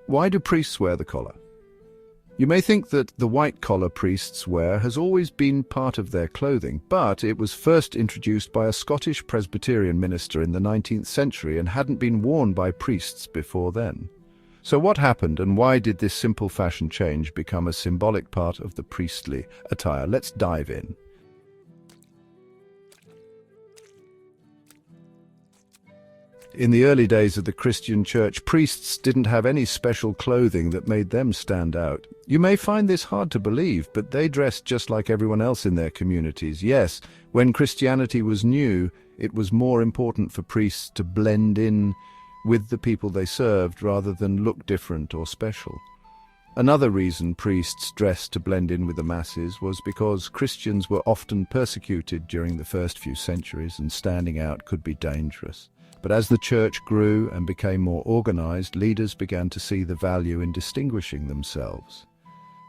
Why do priests wear the collar? You may think that the white collar priests wear has always been part of their clothing, but it was first introduced by a Scottish Presbyterian minister in the 19th century and hadn't been worn by priests before then. So what happened, and why did this simple fashion change become a symbolic part of the priestly attire? Let's dive in. In the early days of the Christian church, priests didn't have any special clothing that made them stand out. You may find this hard to believe, but they dressed just like everyone else in their communities. Yes, when Christianity was new, it was more important for priests to blend in with the people they served rather than look different or special. Another reason priests dressed to blend in with the masses was because Christians were often persecuted during the first few centuries, and standing out could be dangerous. But as the church grew and became more organized, leaders began to see the value in distinguishing themselves.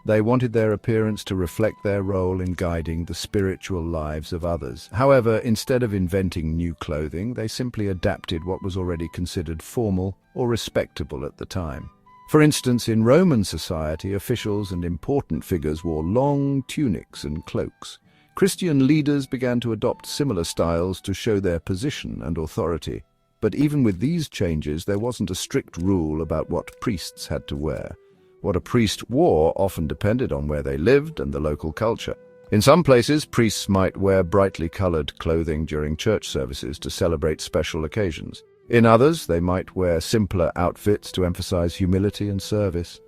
They wanted their appearance to reflect their role in guiding the spiritual lives of others. However, instead of inventing new clothing, they simply adapted what was already considered formal or respectable at the time. For instance, in Roman society, officials and important figures wore long tunics and cloaks. Christian leaders began to adopt similar styles to show their position and authority. But even with these changes, there wasn't a strict rule about what priests had to wear. What a priest wore often depended on where they lived and the local culture. In some places, priests might wear brightly colored clothing during church services to celebrate special occasions. In others, they might wear simpler outfits to emphasize humility and service.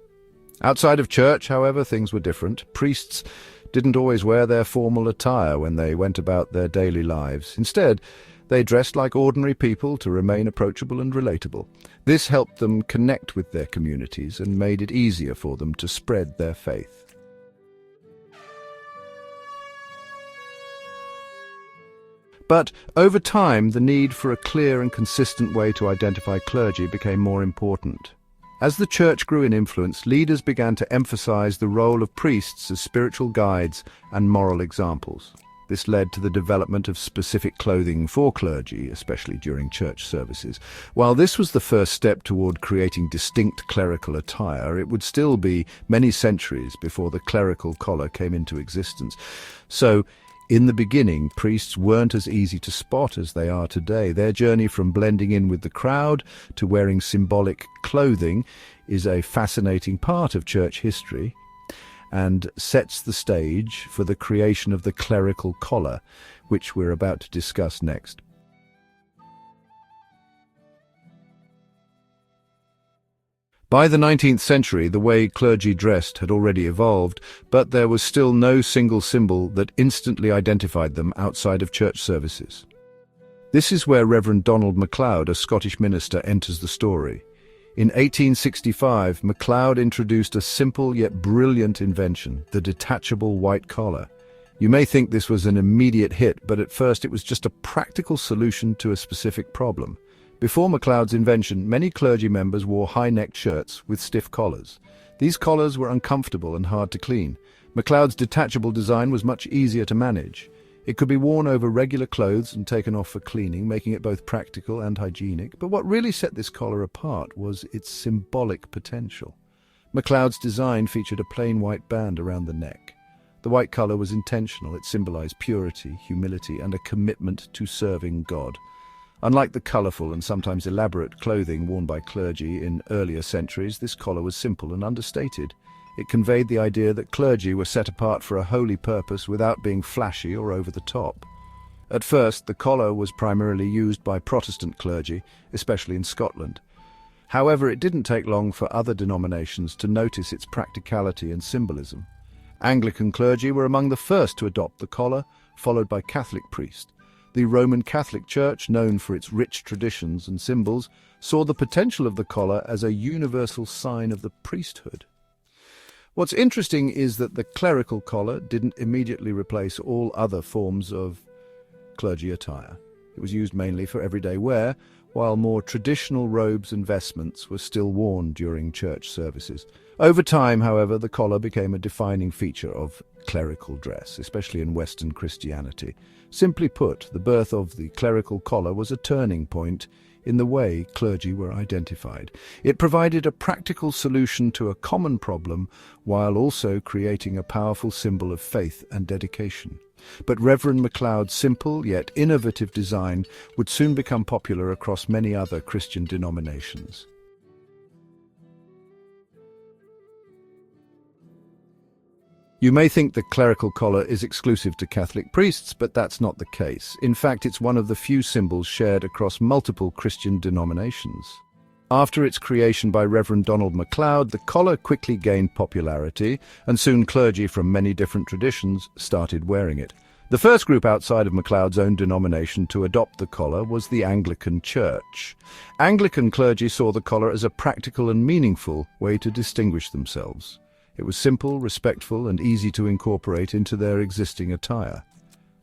Outside of church, however, things were different. Priests didn't always wear their formal attire when they went about their daily lives. Instead, they dressed like ordinary people to remain approachable and relatable. This helped them connect with their communities and made it easier for them to spread their faith. But over time, the need for a clear and consistent way to identify clergy became more important. As the church grew in influence, leaders began to emphasize the role of priests as spiritual guides and moral examples. This led to the development of specific clothing for clergy, especially during church services. While this was the first step toward creating distinct clerical attire, it would still be many centuries before the clerical collar came into existence. So, in the beginning, priests weren't as easy to spot as they are today. Their journey from blending in with the crowd to wearing symbolic clothing is a fascinating part of church history, and sets the stage for the creation of the clerical collar, which we're about to discuss next. By the 19th century, the way clergy dressed had already evolved, but there was still no single symbol that instantly identified them outside of church services. This is where Reverend Donald MacLeod, a Scottish minister, enters the story. In 1865, MacLeod introduced a simple yet brilliant invention, the detachable white collar. You may think this was an immediate hit, but at first it was just a practical solution to a specific problem. Before MacLeod's invention, many clergy members wore high-necked shirts with stiff collars. These collars were uncomfortable and hard to clean. MacLeod's detachable design was much easier to manage. It could be worn over regular clothes and taken off for cleaning, making it both practical and hygienic. But what really set this collar apart was its symbolic potential. MacLeod's design featured a plain white band around the neck. The white collar was intentional. It symbolized purity, humility, and a commitment to serving God. Unlike the colorful and sometimes elaborate clothing worn by clergy in earlier centuries, this collar was simple and understated. It conveyed the idea that clergy were set apart for a holy purpose without being flashy or over the top. At first, the collar was primarily used by Protestant clergy, especially in Scotland. However, it didn't take long for other denominations to notice its practicality and symbolism. Anglican clergy were among the first to adopt the collar, followed by Catholic priests. The Roman Catholic Church, known for its rich traditions and symbols, saw the potential of the collar as a universal sign of the priesthood. What's interesting is that the clerical collar didn't immediately replace all other forms of clergy attire. It was used mainly for everyday wear, while more traditional robes and vestments were still worn during church services. Over time, however, the collar became a defining feature of clerical dress, especially in Western Christianity. Simply put, the birth of the clerical collar was a turning point in the way clergy were identified. It provided a practical solution to a common problem while also creating a powerful symbol of faith and dedication. But Reverend MacLeod's simple yet innovative design would soon become popular across many other Christian denominations. You may think the clerical collar is exclusive to Catholic priests, but that's not the case. In fact, it's one of the few symbols shared across multiple Christian denominations. After its creation by Reverend Donald MacLeod, the collar quickly gained popularity, and soon clergy from many different traditions started wearing it. The first group outside of MacLeod's own denomination to adopt the collar was the Anglican Church. Anglican clergy saw the collar as a practical and meaningful way to distinguish themselves. It was simple, respectful, and easy to incorporate into their existing attire.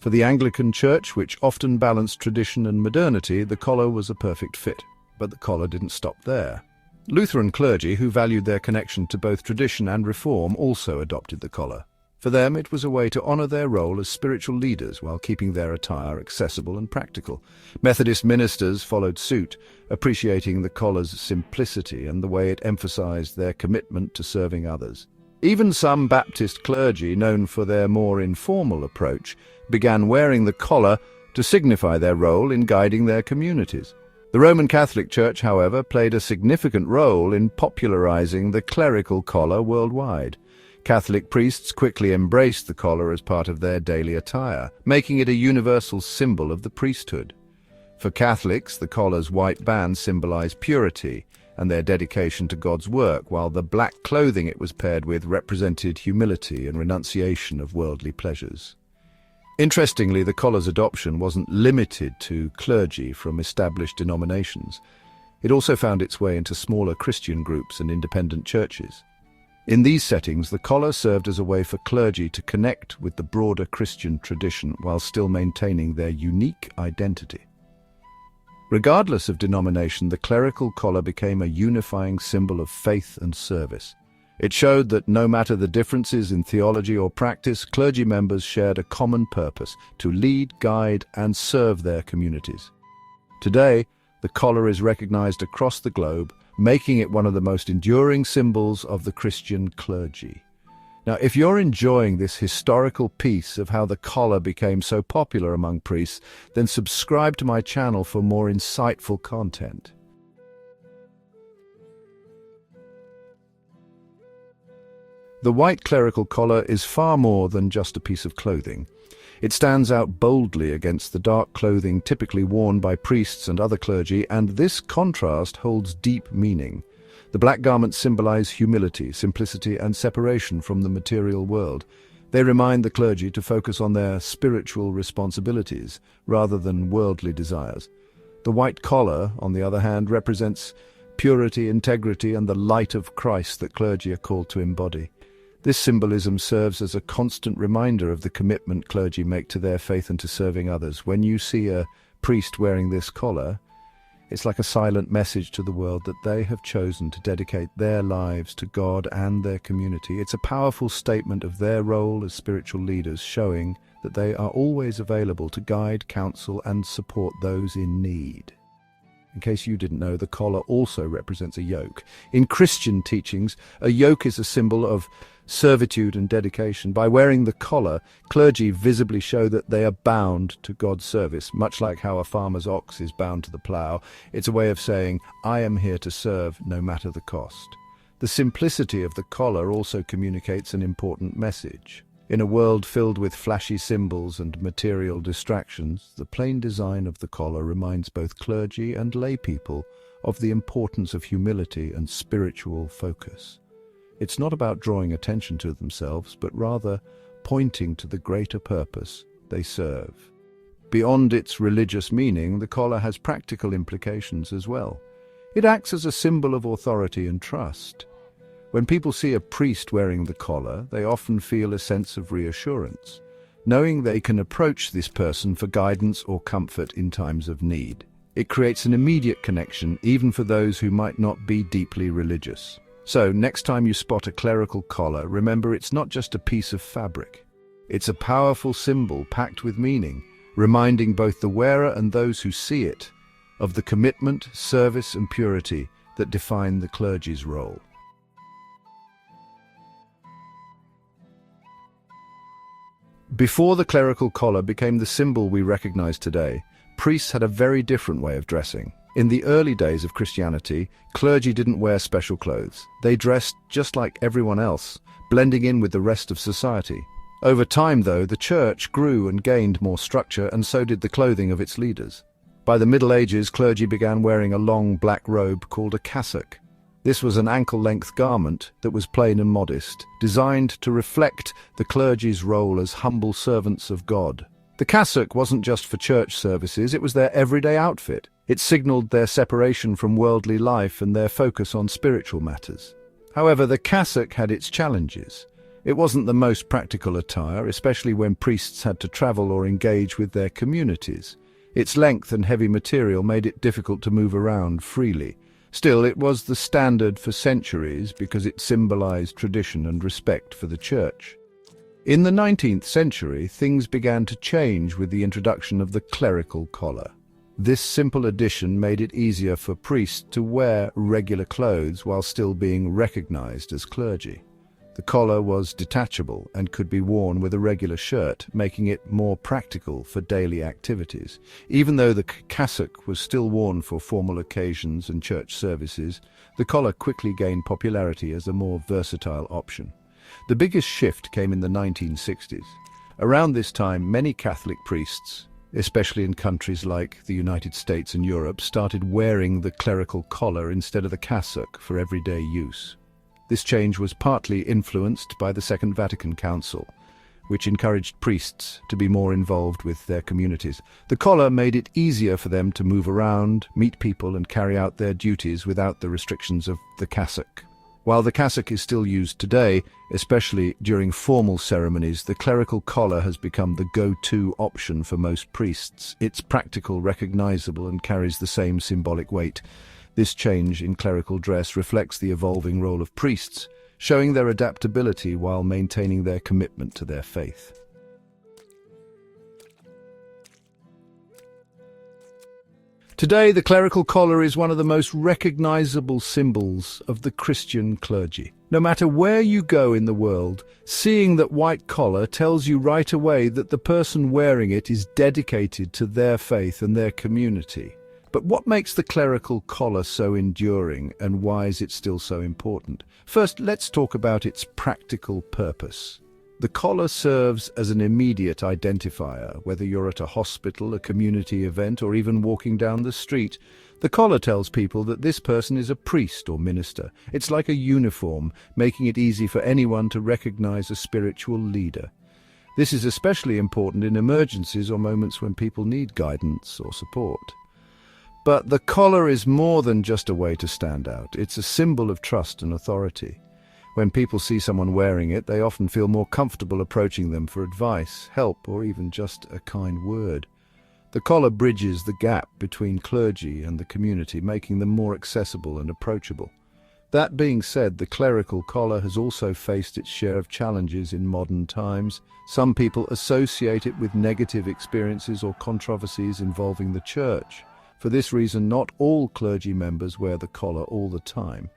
For the Anglican Church, which often balanced tradition and modernity, the collar was a perfect fit. But the collar didn't stop there. Lutheran clergy, who valued their connection to both tradition and reform, also adopted the collar. For them, it was a way to honor their role as spiritual leaders while keeping their attire accessible and practical. Methodist ministers followed suit, appreciating the collar's simplicity and the way it emphasized their commitment to serving others. Even some Baptist clergy, known for their more informal approach, began wearing the collar to signify their role in guiding their communities. The Roman Catholic Church, however, played a significant role in popularizing the clerical collar worldwide. Catholic priests quickly embraced the collar as part of their daily attire, making it a universal symbol of the priesthood. For Catholics, the collar's white band symbolized purity and their dedication to God's work, while the black clothing it was paired with represented humility and renunciation of worldly pleasures. Interestingly, the collar's adoption wasn't limited to clergy from established denominations. It also found its way into smaller Christian groups and independent churches. In these settings, the collar served as a way for clergy to connect with the broader Christian tradition while still maintaining their unique identity. Regardless of denomination, the clerical collar became a unifying symbol of faith and service. It showed that no matter the differences in theology or practice, clergy members shared a common purpose: to lead, guide, and serve their communities. Today, the collar is recognized across the globe, making it one of the most enduring symbols of the Christian clergy. Now, if you're enjoying this historical piece of how the collar became so popular among priests, then subscribe to my channel for more insightful content. The white clerical collar is far more than just a piece of clothing. It stands out boldly against the dark clothing typically worn by priests and other clergy, and this contrast holds deep meaning. The black garments symbolize humility, simplicity, and separation from the material world. They remind the clergy to focus on their spiritual responsibilities rather than worldly desires. The white collar, on the other hand, represents purity, integrity, and the light of Christ that clergy are called to embody. This symbolism serves as a constant reminder of the commitment clergy make to their faith and to serving others. When you see a priest wearing this collar, it's like a silent message to the world that they have chosen to dedicate their lives to God and their community. It's a powerful statement of their role as spiritual leaders, showing that they are always available to guide, counsel, and support those in need. In case you didn't know, the collar also represents a yoke. In Christian teachings, a yoke is a symbol of servitude and dedication. By wearing the collar, clergy visibly show that they are bound to God's service, much like how a farmer's ox is bound to the plough. It's a way of saying, I am here to serve no matter the cost. The simplicity of the collar also communicates an important message. In a world filled with flashy symbols and material distractions, the plain design of the collar reminds both clergy and lay people of the importance of humility and spiritual focus. It's not about drawing attention to themselves, but rather pointing to the greater purpose they serve. Beyond its religious meaning, the collar has practical implications as well. It acts as a symbol of authority and trust. When people see a priest wearing the collar, they often feel a sense of reassurance, knowing they can approach this person for guidance or comfort in times of need. It creates an immediate connection, even for those who might not be deeply religious. So, next time you spot a clerical collar, remember it's not just a piece of fabric. It's a powerful symbol packed with meaning, reminding both the wearer and those who see it of the commitment, service, and purity that define the clergy's role. Before the clerical collar became the symbol we recognize today, priests had a very different way of dressing. In the early days of Christianity, clergy didn't wear special clothes. They dressed just like everyone else, blending in with the rest of society. Over time, though, the church grew and gained more structure, and so did the clothing of its leaders. By the Middle Ages, clergy began wearing a long black robe called a cassock. This was an ankle-length garment that was plain and modest, designed to reflect the clergy's role as humble servants of God. The cassock wasn't just for church services, it was their everyday outfit. It signaled their separation from worldly life and their focus on spiritual matters. However, the cassock had its challenges. It wasn't the most practical attire, especially when priests had to travel or engage with their communities. Its length and heavy material made it difficult to move around freely. Still, it was the standard for centuries because it symbolized tradition and respect for the church. In the 19th century, things began to change with the introduction of the clerical collar. This simple addition made it easier for priests to wear regular clothes while still being recognized as clergy. The collar was detachable and could be worn with a regular shirt, making it more practical for daily activities. Even though the cassock was still worn for formal occasions and church services, the collar quickly gained popularity as a more versatile option. The biggest shift came in the 1960s. Around this time, many Catholic priests, especially in countries like the United States and Europe, started wearing the clerical collar instead of the cassock for everyday use. This change was partly influenced by the Second Vatican Council, which encouraged priests to be more involved with their communities. The collar made it easier for them to move around, meet people, and carry out their duties without the restrictions of the cassock. While the cassock is still used today, especially during formal ceremonies, the clerical collar has become the go-to option for most priests. It's practical, recognizable, and carries the same symbolic weight. This change in clerical dress reflects the evolving role of priests, showing their adaptability while maintaining their commitment to their faith. Today, the clerical collar is one of the most recognizable symbols of the Christian clergy. No matter where you go in the world, seeing that white collar tells you right away that the person wearing it is dedicated to their faith and their community. But what makes the clerical collar so enduring, and why is it still so important? First, let's talk about its practical purpose. The collar serves as an immediate identifier, whether you're at a hospital, a community event, or even walking down the street. The collar tells people that this person is a priest or minister. It's like a uniform, making it easy for anyone to recognize a spiritual leader. This is especially important in emergencies or moments when people need guidance or support. But the collar is more than just a way to stand out. It's a symbol of trust and authority. When people see someone wearing it, they often feel more comfortable approaching them for advice, help, or even just a kind word. The collar bridges the gap between clergy and the community, making them more accessible and approachable. That being said, the clerical collar has also faced its share of challenges in modern times. Some people associate it with negative experiences or controversies involving the church. For this reason, not all clergy members wear the collar all the time.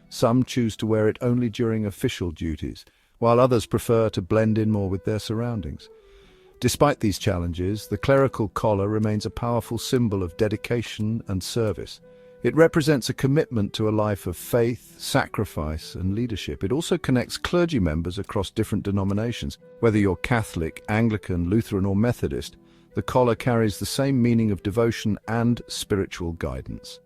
Some choose to wear it only during official duties, while others prefer to blend in more with their surroundings. Despite these challenges, the clerical collar remains a powerful symbol of dedication and service. It represents a commitment to a life of faith, sacrifice, and leadership. It also connects clergy members across different denominations. Whether you're Catholic, Anglican, Lutheran, or Methodist, the collar carries the same meaning of devotion and spiritual guidance.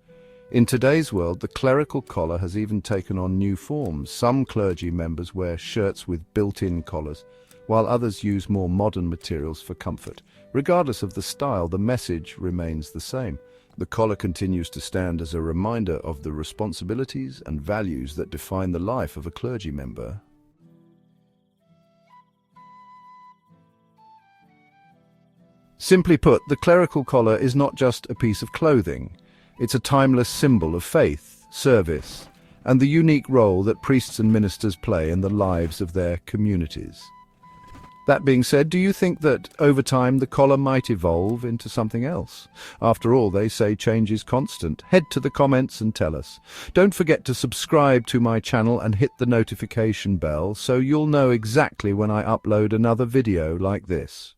In today's world, the clerical collar has even taken on new forms. Some clergy members wear shirts with built-in collars, while others use more modern materials for comfort. Regardless of the style, the message remains the same. The collar continues to stand as a reminder of the responsibilities and values that define the life of a clergy member. Simply put, the clerical collar is not just a piece of clothing. It's a timeless symbol of faith, service, and the unique role that priests and ministers play in the lives of their communities. That being said, do you think that over time the collar might evolve into something else? After all, they say change is constant. Head to the comments and tell us. Don't forget to subscribe to my channel and hit the notification bell so you'll know exactly when I upload another video like this.